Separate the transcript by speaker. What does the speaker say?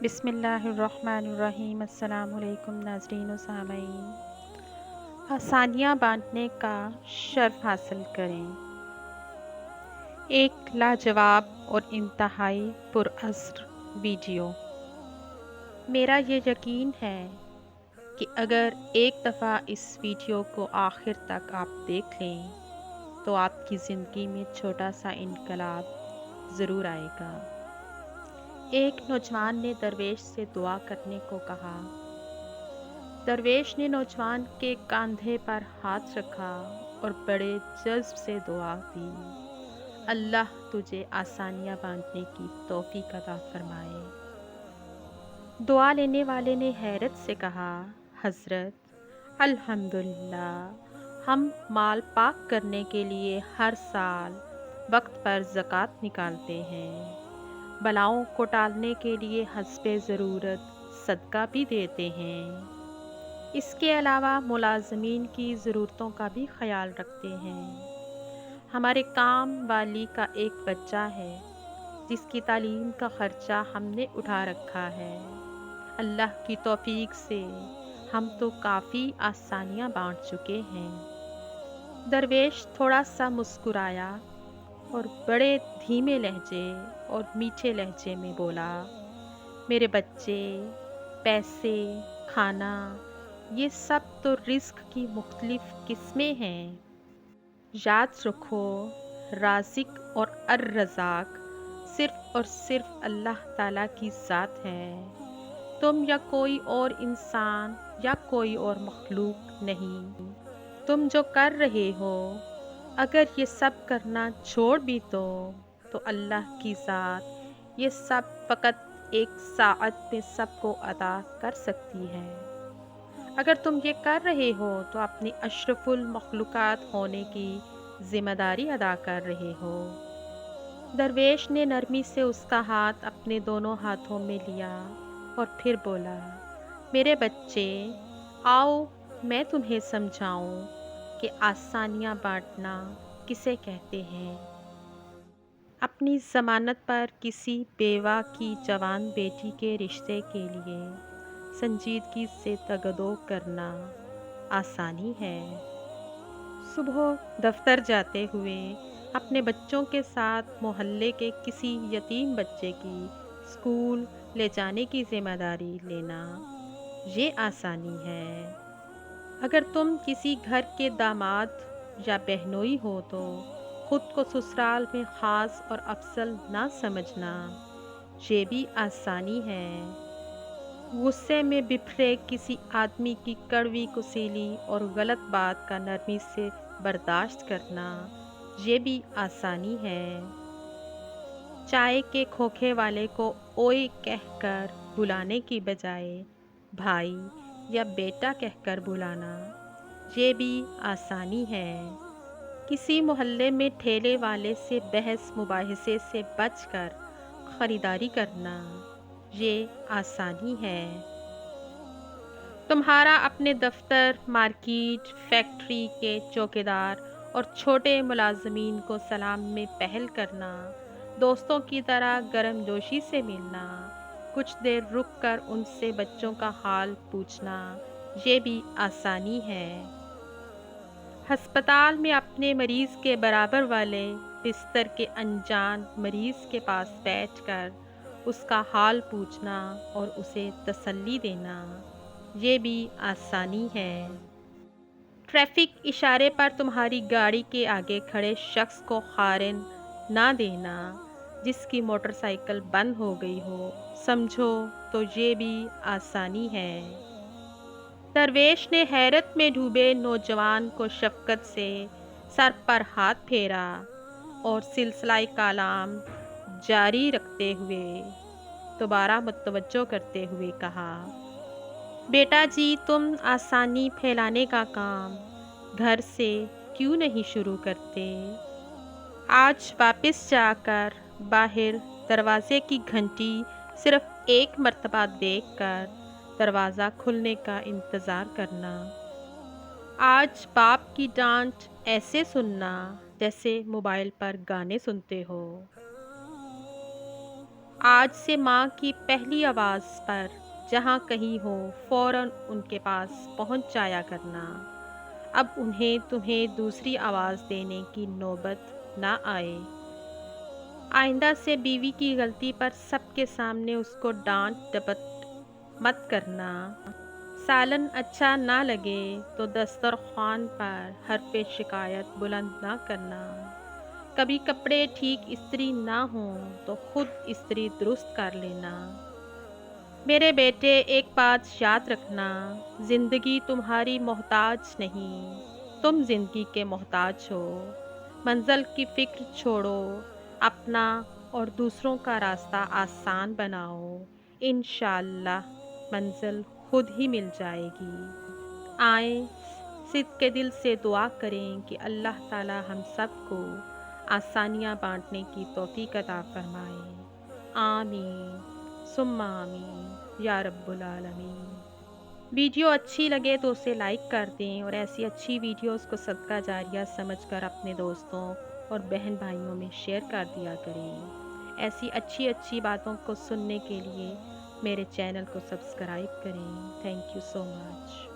Speaker 1: بسم اللہ الرحمن الرحیم۔ السلام علیکم ناظرین و سامعین۔ آسانیاں بانٹنے کا شرف حاصل کریں۔ ایک لاجواب اور انتہائی پراثر ویڈیو۔ میرا یہ یقین ہے کہ اگر ایک دفعہ اس ویڈیو کو آخر تک آپ دیکھ لیں تو آپ کی زندگی میں چھوٹا سا انقلاب ضرور آئے گا۔ ایک نوجوان نے درویش سے دعا کرنے کو کہا۔ درویش نے نوجوان کے کاندھے پر ہاتھ رکھا اور بڑے جذب سے دعا دی، اللہ تجھے آسانیاں بانٹنے کی توفیق عطا فرمائے۔ دعا لینے والے نے حیرت سے کہا، حضرت الحمدللہ، ہم مال پاک کرنے کے لیے ہر سال وقت پر زکوٰۃ نکالتے ہیں، بلاؤں کو ٹالنے کے لیے حسب ضرورت صدقہ بھی دیتے ہیں، اس کے علاوہ ملازمین کی ضرورتوں کا بھی خیال رکھتے ہیں۔ ہمارے کام والی کا ایک بچہ ہے جس کی تعلیم کا خرچہ ہم نے اٹھا رکھا ہے، اللہ کی توفیق سے ہم تو کافی آسانیاں بانٹ چکے ہیں۔ درویش تھوڑا سا مسکرایا اور بڑے دھیمے لہجے اور میٹھے لہجے میں بولا، میرے بچے، پیسے، کھانا، یہ سب تو رزق کی مختلف قسمیں ہیں۔ یاد رکھو، رازق اور الرزاق صرف اور صرف اللہ تعالیٰ کی ذات ہے، تم یا کوئی اور انسان یا کوئی اور مخلوق نہیں۔ تم جو کر رہے ہو، اگر یہ سب کرنا چھوڑ بھی دو تو اللہ کی ذات یہ سب فقط ایک ساعت میں سب کو عطا کر سکتی ہے۔ اگر تم یہ کر رہے ہو تو اپنی اشرف المخلوقات ہونے کی ذمہ داری ادا کر رہے ہو۔ درویش نے نرمی سے اس کا ہاتھ اپنے دونوں ہاتھوں میں لیا اور پھر بولا، میرے بچے، آؤ میں تمہیں سمجھاؤں کہ آسانیاں بانٹنا کسے کہتے ہیں۔ اپنی ضمانت پر کسی بیوہ کی جوان بیٹی کے رشتے کے لیے سنجیدگی سے تگدو کرنا آسانی ہے۔ صبح دفتر جاتے ہوئے اپنے بچوں کے ساتھ محلے کے کسی یتیم بچے کی اسکول لے جانے کی ذمہ داری لینا، یہ آسانی ہے۔ اگر تم کسی گھر کے داماد یا بہنوئی ہو تو خود کو سسرال میں خاص اور افضل نہ سمجھنا، یہ بھی آسانی ہے۔ غصے میں بپھرے کسی آدمی کی کڑوی کسیلی اور غلط بات کا نرمی سے برداشت کرنا، یہ بھی آسانی ہے۔ چائے کے کھوکھے والے کو اوئے کہہ کر بلانے کی بجائے بھائی یا بیٹا کہہ کر بلانا، یہ بھی آسانی ہے۔ کسی محلے میں ٹھیلے والے سے بحث مباحثے سے بچ کر خریداری کرنا، یہ آسانی ہے۔ تمہارا اپنے دفتر، مارکیٹ، فیکٹری کے چوکیدار اور چھوٹے ملازمین کو سلام میں پہل کرنا، دوستوں کی طرح گرم جوشی سے ملنا، کچھ دیر رک کر ان سے بچوں کا حال پوچھنا، یہ بھی آسانی ہے۔ ہسپتال میں اپنے مریض کے برابر والے بستر کے انجان مریض کے پاس بیٹھ کر اس کا حال پوچھنا اور اسے تسلی دینا، یہ بھی آسانی ہے۔ ٹریفک اشارے پر تمہاری گاڑی کے آگے کھڑے شخص کو ہارن نہ دینا جس کی موٹر سائیکل بند ہو گئی ہو، سمجھو تو یہ بھی آسانی ہے۔ درویش نے حیرت میں ڈوبے نوجوان کو شفقت سے سر پر ہاتھ پھیرا اور سلسلہ کلام جاری رکھتے ہوئے دوبارہ متوجہ کرتے ہوئے کہا، بیٹا جی، تم آسانی پھیلانے کا کام گھر سے کیوں نہیں شروع کرتے؟ آج واپس جا کر باہر دروازے کی گھنٹی صرف ایک مرتبہ دیکھ کر دروازہ کھلنے کا انتظار کرنا۔ آج باپ کی ڈانٹ ایسے سننا جیسے موبائل پر گانے سنتے ہو۔ آج سے ماں کی پہلی آواز پر جہاں کہیں ہو فوراً ان کے پاس پہنچ جایا کرنا۔ اب انہیں تمہیں دوسری آواز دینے کی نوبت نہ آئے۔ آئندہ سے بیوی کی غلطی پر سب کے سامنے اس کو ڈانٹ ڈپٹ مت کرنا۔ سالن اچھا نہ لگے تو دسترخوان پر حرف شکایت بلند نہ کرنا۔ کبھی کپڑے ٹھیک استری نہ ہوں تو خود استری درست کر لینا۔ میرے بیٹے ایک بات یاد رکھنا، زندگی تمہاری محتاج نہیں، تم زندگی کے محتاج ہو۔ منزل کی فکر چھوڑو، اپنا اور دوسروں کا راستہ آسان بناؤ، انشاءاللہ منزل خود ہی مل جائے گی۔ آئیں صدق کے دل سے دعا کریں کہ اللہ تعالی ہم سب کو آسانیاں بانٹنے کی توفیق عطا فرمائے۔ آمین ثم آمین یا رب العالمین۔ ویڈیو اچھی لگے تو اسے لائک کر دیں اور ایسی اچھی ویڈیوز کو صدقہ جاریہ سمجھ کر اپنے دوستوں اور بہن بھائیوں میں شیئر کر دیا کریں۔ ایسی اچھی باتوں کو سننے کے لیے میرے چینل کو سبسکرائب کریں۔ Thank you so much.